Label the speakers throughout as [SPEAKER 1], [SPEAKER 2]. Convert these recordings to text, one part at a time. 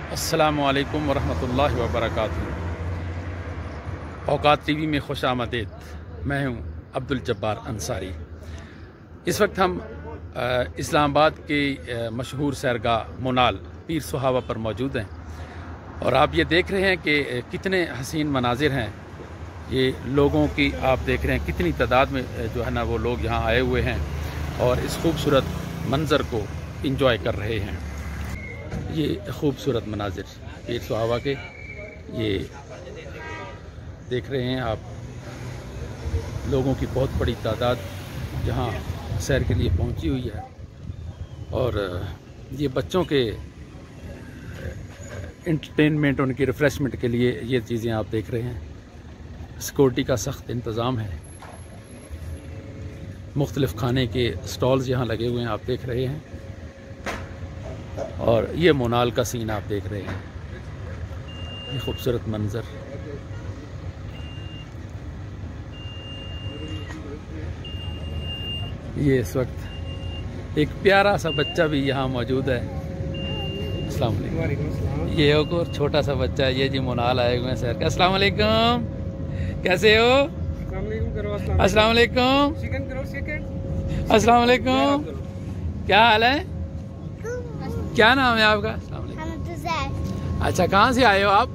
[SPEAKER 1] अस्सलामुअलैकुम वरहमतुल्लाहि वबरकातुहू। औकात टीवी में खुश आमदीद। मैं हूँ अब्दुल जब्बार अंसारी। इस वक्त हम इस्लामाबाद के मशहूर सैरगाह मोनाल पीर सुहावा पर मौजूद हैं और आप ये देख रहे हैं कि कितने हसीन मनाजिर हैं। ये लोगों की आप देख रहे हैं कितनी तादाद में जो है ना वो लोग यहाँ आए हुए हैं और इस खूबसूरत मंज़र को इंजॉय कर रहे हैं। ये खूबसूरत मनाजिर पीर सुहावा के ये देख रहे हैं आप। लोगों की बहुत बड़ी तादाद यहाँ सैर के लिए पहुँची हुई है और ये बच्चों के इंटरटेनमेंट, उनकी रिफ़्रेशमेंट के लिए ये चीज़ें आप देख रहे हैं। सिक्योरिटी का सख्त इंतज़ाम है। मुख्तलिफ़ खाने के स्टॉल्स यहाँ लगे हुए हैं, आप देख रहे हैं। और ये मोनाल का सीन आप देख रहे हैं, ये खूबसूरत मंज़र। ये इस वक्त एक प्यारा सा बच्चा भी यहाँ मौजूद है। अस्सलाम वालेकुम। ये एक और छोटा सा बच्चा है, ये जी मोनाल आए हुए हैं सैर का। अस्सलाम वालेकुम, कैसे हो? अस्सलाम वालेकुम। अस्सलाम वालेकुम, क्या हाल है? क्या नाम है आपका? अच्छा, कहाँ से आए हो आप?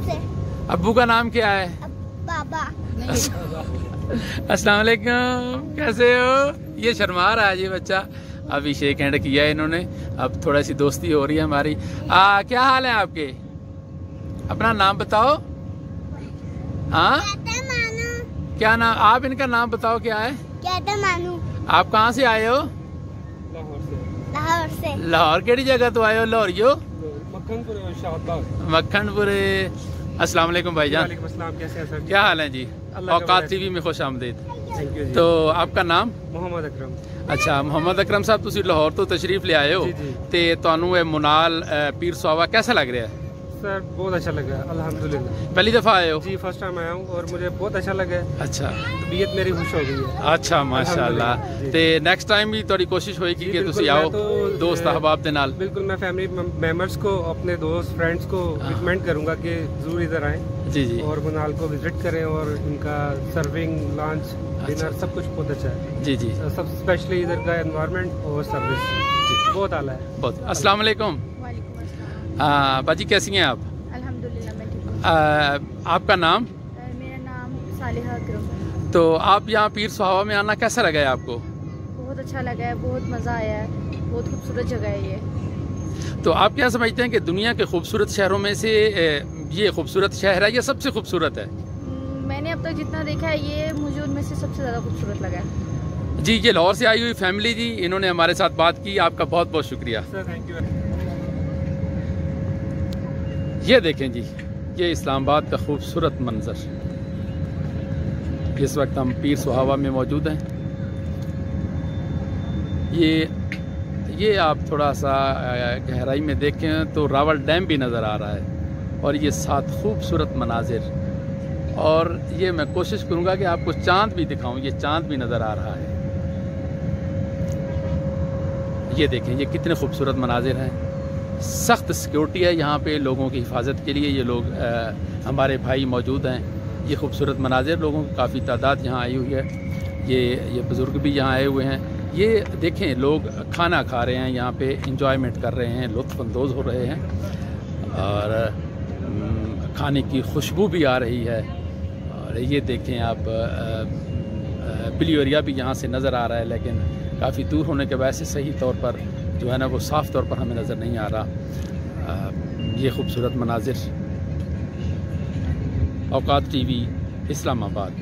[SPEAKER 1] से। अब्बू का नाम क्या है?
[SPEAKER 2] बाबा।
[SPEAKER 1] अस्सलाम वालेकुम, कैसे हो? ये शर्मा रहा है ये बच्चा। अभी शेक हैंड किया है इन्होंने, अब थोड़ा सी दोस्ती हो रही है हमारी। क्या हाल है आपके? अपना नाम बताओ। हाँ, क्या नाम? आप इनका नाम बताओ, क्या है?
[SPEAKER 2] मानू।
[SPEAKER 1] आप कहाँ से आए हो?
[SPEAKER 2] लाहौर से।
[SPEAKER 1] लाहौर केड़ी जगह तो आए हो? लाहौरियो? मक्खनपुर। अस्सलाम वालेकुम भाईजान।
[SPEAKER 3] कैसे हैं सर?
[SPEAKER 1] क्या हाल है जी? औकात टीवी में खुश आमदीद।
[SPEAKER 3] थैंक यू जी।
[SPEAKER 1] तो आपका नाम?
[SPEAKER 3] मोहम्मद अकरम।
[SPEAKER 1] अच्छा, मोहम्मद अकरम साहब, तुसी लाहौर तो तशरीफ ले आए हो ते तुहानू ये मोनाल पीर सुहावा कैसा लग रहा है?
[SPEAKER 3] सर बहुत अच्छा लगा, अल्हम्दुलिल्लाह।
[SPEAKER 1] पहली दफ़ा आए हो?
[SPEAKER 3] जी, फर्स्ट टाइम आया हूँ और मुझे बहुत अच्छा लगा।
[SPEAKER 1] अच्छा,
[SPEAKER 3] तबीयत मेरी खुश हो गई है।
[SPEAKER 1] अच्छा, माशाल्लाह। ते नेक्स्ट टाइम भी थोड़ी कोशिश होएगी कि तुसी आओ दोस्त अहबाब दे नाल।
[SPEAKER 3] बिल्कुल, मैं फैमिली मेंबर्स को, अपने दोस्त फ्रेंड्स को रिकमेंड करूँगा कि जरूर इधर आएँ।
[SPEAKER 1] जी जी।
[SPEAKER 3] और मोनाल को विजिट करें और इनका सर्विंग, लंच, डिनर सब कुछ बहुत अच्छा है।
[SPEAKER 1] जी जी।
[SPEAKER 3] सब स्पेशली इधर का एनवायरनमेंट और सर्विस बहुत आला है।
[SPEAKER 1] बहुत। अस्सलाम वालेकुम। बाजी, कैसी हैं आप?
[SPEAKER 2] अल्हम्दुलिल्लाह, मैं ठीक हूँ।
[SPEAKER 1] आपका नाम?
[SPEAKER 2] मेरा नाम सालिहा अकरम।
[SPEAKER 1] तो आप यहाँ पीर सुहावा में आना कैसा लगा है आपको?
[SPEAKER 2] बहुत अच्छा लगा है, बहुत मज़ा आया है, बहुत खूबसूरत जगह है ये।
[SPEAKER 1] तो आप क्या समझते हैं कि दुनिया के खूबसूरत शहरों में से ये खूबसूरत शहर है या सबसे खूबसूरत है?
[SPEAKER 2] मैंने अब तक जितना देखा है ये मुझे उनमें से सबसे ज़्यादा खूबसूरत लगा है।
[SPEAKER 1] जी, ये लाहौर से आई हुई फैमिली जी, इन्होंने हमारे साथ बात की। आपका बहुत बहुत शुक्रिया
[SPEAKER 3] सर, थैंक यू।
[SPEAKER 1] ये देखें जी, ये इस्लामाबाद का खूबसूरत मंजर। इस वक्त हम पीर सुहावा में मौजूद हैं। ये आप थोड़ा सा गहराई में देखें तो रावल डैम भी नज़र आ रहा है और ये साथ खूबसूरत मनाजिर। और ये मैं कोशिश करूँगा कि आपको चाँद भी दिखाऊं। ये चाँद भी नज़र आ रहा है। ये देखें, ये कितने खूबसूरत मनाजिर हैं। सख्त सिक्योरिटी है यहाँ पे लोगों की हिफाजत के लिए। ये लोग हमारे भाई मौजूद हैं। ये खूबसूरत मनाजिर, लोगों की काफ़ी तादाद यहाँ आई हुई है। ये बुज़ुर्ग भी यहाँ आए हुए हैं। ये देखें, लोग खाना खा रहे हैं यहाँ पे, इंजॉयमेंट कर रहे हैं, लुत्फ़अंदोज़ हो रहे हैं और खाने की खुशबू भी आ रही है। और ये देखें आप, बिली एरिया भी यहाँ से नज़र आ रहा है, लेकिन काफ़ी दूर होने के वजह से सही तौर पर जो है ना वो साफ़ तौर पर हमें नज़र नहीं आ रहा। ये खूबसूरत मनाजिर। औकात टीवी, इस्लामाबाद।